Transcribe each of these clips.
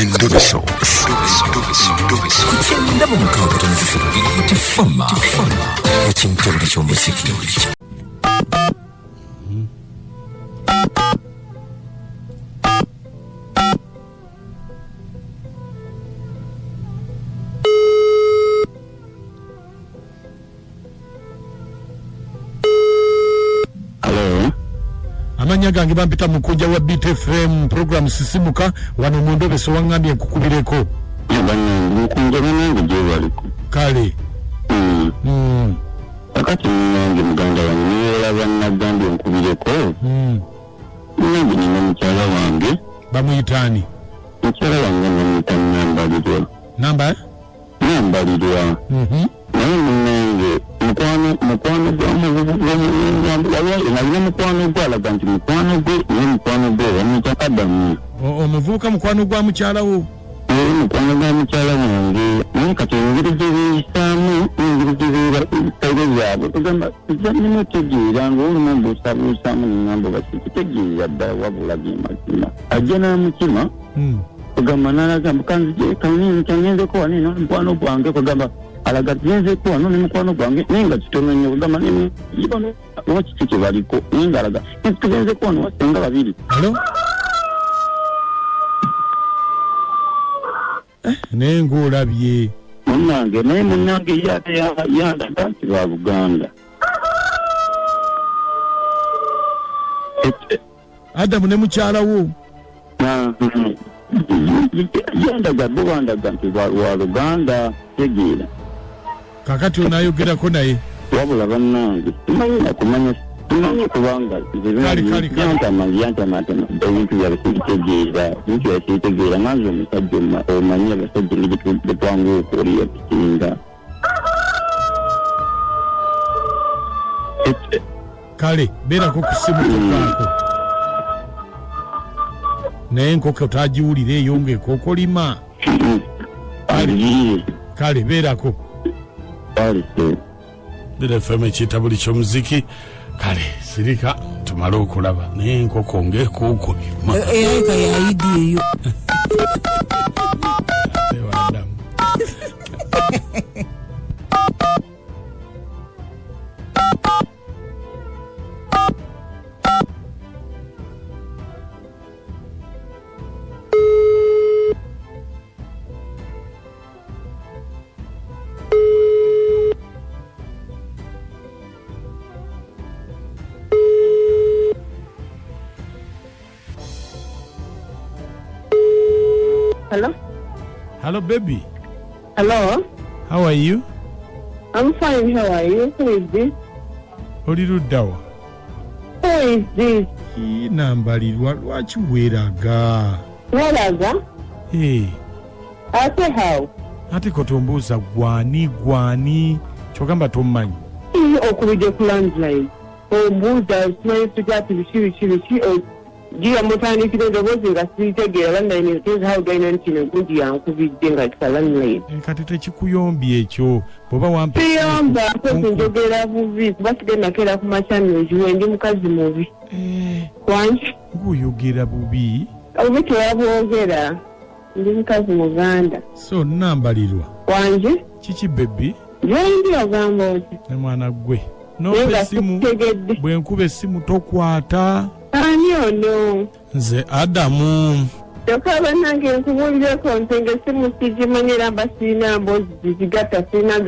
Endobeso. Ndaba mukaaga tonzifudu tifama ekintu eky'omuziki. Amanya gange bampita Mukunja wa BTFM program sisimuka wano mu Endobeso wangambye nkukubireko. Mukunja nange gye baliko. Kale. Akati nange muganda wange niwera bannagambye nkubireko. Nange nina mukyala wange. Bamuyitaani? Mukyala wange namuyita Nambalirwa. Nambalirwa. Naye munange mukwano gwalaga nti mukwano gwe naye mukwano gwe bamuyita Kadamu. Omuvubuka mukwano gwa mukyala wo? Mukwano gwa mukyala wange naye kati engeri gye beeyisaamu engeri gye beeyitaire byabwe kugamba nimutegeera ng'olumu mbuusabuusaamu nengamba bakitegeera dda wabula ge mazima ajja n'amukima kugamba n'alaga kanenzeko wano n'omukwano gwange kugamba alaga nenzeko wano ne mukwano gwange naye nga kitono nnyo kugamba nebano oba kiki kye baliko naye nga alaga tugenzeko wano wasenga babiri. Naye ng'olabye munnange naye munnange yandaga nti ba Buganda. Adamu ne mukyala wo? Yandaga bo bandaga nti wa Luganda tegeera. Kakati onaayogerako naye? Wabula bannange tumanyi kumanya kubanga yantama ebintu byabisitegeera nange omusajja omanyi abasajja nebetwanga okoliya bisinga. Kale beerako ku ssimu kyokkaako naye enkoko otagiwulira eyo ng'ekookolima. Kale beerako. BTFM ekiyita buli ky'omuziki. Kale sirika tumale okulaba naye enkoko ng'ekookolima. Eka yaidi eyo. Hello baby. Hello. How are you? I'm fine. How are you? Who is this? Oliruddawa? Who is this? Nambalirwa lwaki weeraga? Weeraga? Ate how? Ate kotombuuza gwani kyogamba tommanyi. Okubidde ku landline. Ombuuza simanyi tukyati biki Gia mutandikira eddoboozi nga siitegeera landline eteeza how gayina nti negundi yankubidde nga kisa landline. Kati tekikuyombye ekyo bw'oba wampa. Kiyomba mpese njogera bubi kuba sigenda keera ku makyamyozi we ndi mukazi mubi. Wange? Ng'oyogera bubi? Obubi tewabwogera. Ndi mukazi Muganda. So Nambalirwa. Wange? Kiki baby? Gyendi ogamba oti. Ne mwana gwe. N'ompa essimu bwe nkuba essimu tokwata. Ani ono? Nze Adamu. Kyokka bannange nkubuulireko nti essimu sigimanyira mba sirina mboozi zizigatta sirina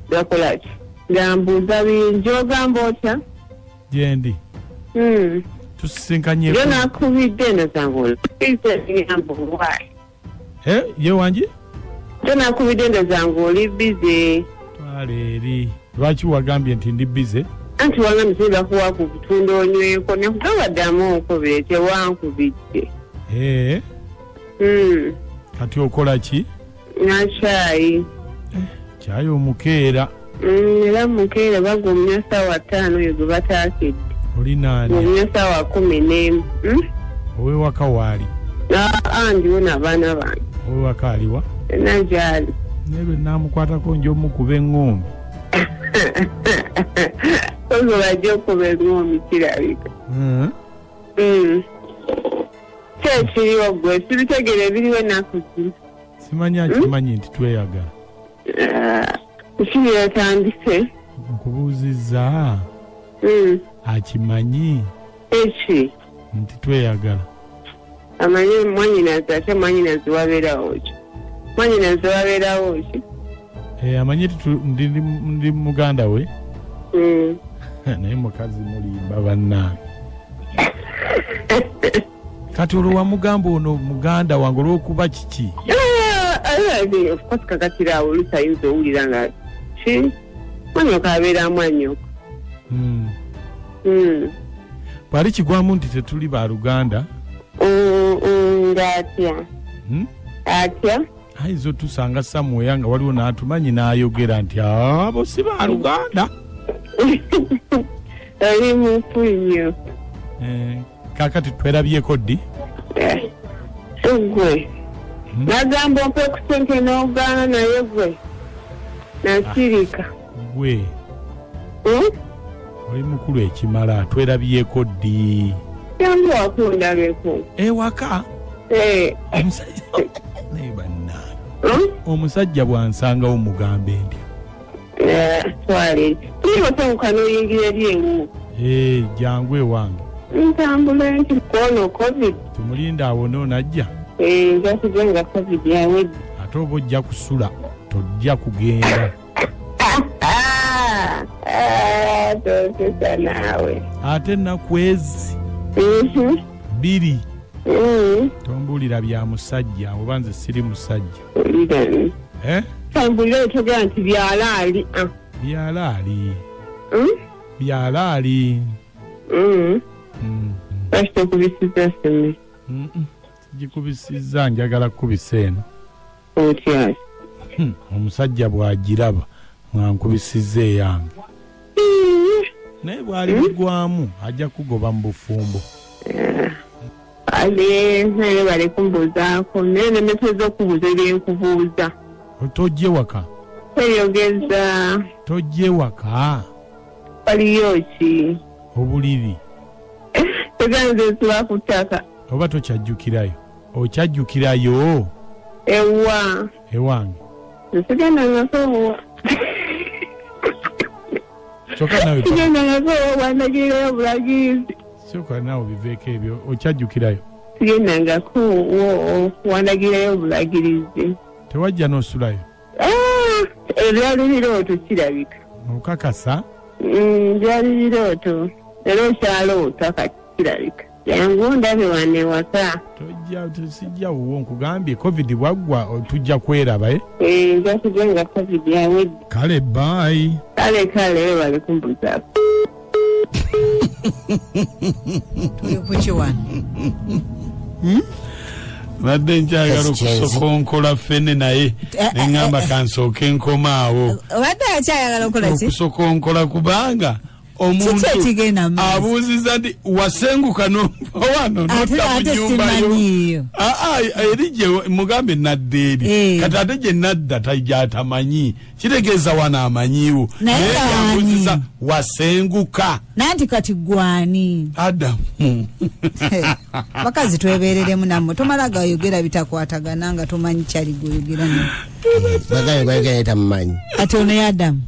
gakola ki gambuuza bingi ogamba otya? Gyendi. Tusisinkanye. Yo nakubidde ndozange oliyamba olwayi. Ye wange? Yo nakubidde ndozange oli bize. Twale eri. Lwaki wagambye nti ndi bize? Anti wangambye sinza kuwa ku butunda onyweko ne kugabaddamu okubire tewankubidde. Kati okola ki? Na caayi. Caayi omukeera. Era mukeera bagumya ssaawa 5 eyo gwe bataakidde. Oli naani? Gumya ssaawa 11. Ow'ewaka waali? Ndiwo n'abaana bange. Ow'ewaka aliwa? Nagyali. Naye lwe naamukwatako njomukuba eŋŋombe. Ozo bajja okuba eŋŋombe kirabika. Kyekiriwo gwe sibitegere biriwo ennaku zino. Simanyi akimanyi nti tweyagala. Kiki yatandise? Nkubuuzizza. Akimanyi. Eki? Nti tweyagala. Amanyi mwanyinazi ate mwanyinazi wabeerawo ki? Mwanyinazi wabeerawo ki? Amanyi ndi muganda we? Naye mukazi mulimba bannange. Kati olwo wamugamba ono muganda wange olw'okuba kiki? Of course kakatirawo olusayinza owulira nga ki? Mwanyoka abeera mwanyoka. Bwali kigwamu nti tetuli ba Luganda? Atya? Atya? Ayinza otusanga Samuel nga waliwo n'atumanyi n'ayogera nti abo si ba Luganda. Ali mufu nnyo. Kaakati twerabyeko ddi? Gwe nagamba ompe ku ssente n'ogaana naye gwe nasirika. Gwe oli mukulu ekimala twerabyeko ddi? Yangu wakundabeko ewaka. Naye bannange omusajja bw'ansangawo mugambe ndi twale tulibatanguka n'oyingira eri ewu. Jangu ewange ntambula nti kwono covid tumulinda awone onajja. Njakujja nga covid yawedde. Ate oba ojja kusula tojja kugenda. Totesa naawe. Ate ennaku ezi 2 tombuulira bya musajja oba nze siri musajja. Tambulira otogera nti byalaali. Byalaali. Lwaki tokubisiza sseme? Gikubisizza njagala kukubisa eno. Otyasi? Omusajja bw'agiraba mwankubisizza eyange. Naye bw'ali mugwamu ajja kugoba mu bufumbo. Naye bali kumbuuzaako naye nemeteza okubuuza ebyenkubuuza. Tojje waka? Kweyogeza. Tojje waka? Waliyo ki? Obuliri. Teganze nsuba ku ttaka. Oba tokyajjukirayo? Okyajjukirayo? Ewa. Ewange. Nsigenda ngako. Kyokka nawe sigenda ngako wandagirayo obulagirizi. Kyokka nawe biveeko ebyo okyajjukirayo? Sigenda ngako wandagirayo obulagirizi. Tewajja n'osulayo? Ebyali birooto kirabika. Okakasa? Byali birooto. Era okyaloota kati kirabika. Yangu ndabe wane waka. Sijja wuwo nkugambye covid bwaggwa tujja kweraba. Njakujja nga covid yawedde. Kale bye. Kale bali kumbuzaako. Tuli kuki wano? Badde nkyagala okusokonkola ffene naye neŋŋamba kansooke nkomaawo. Badde akyayagala okukola ki? Okusokonkola kubanga omuntu abuuziza nti wasenguka wano nodda mu nnyumba yo. Eri gye mugambe nadda eri kati ate gye nadda gyatamanyi kitegeeza wano amanyiwo naye yabuuziza wasenguka nanti kati gwani Adamu. Bakazi twebereremu nammwe tomala gayogera bitakwatagana nga tomanyi kyali goyogera naye. Bagayo tamumanyi. Ate ono ye Adamu.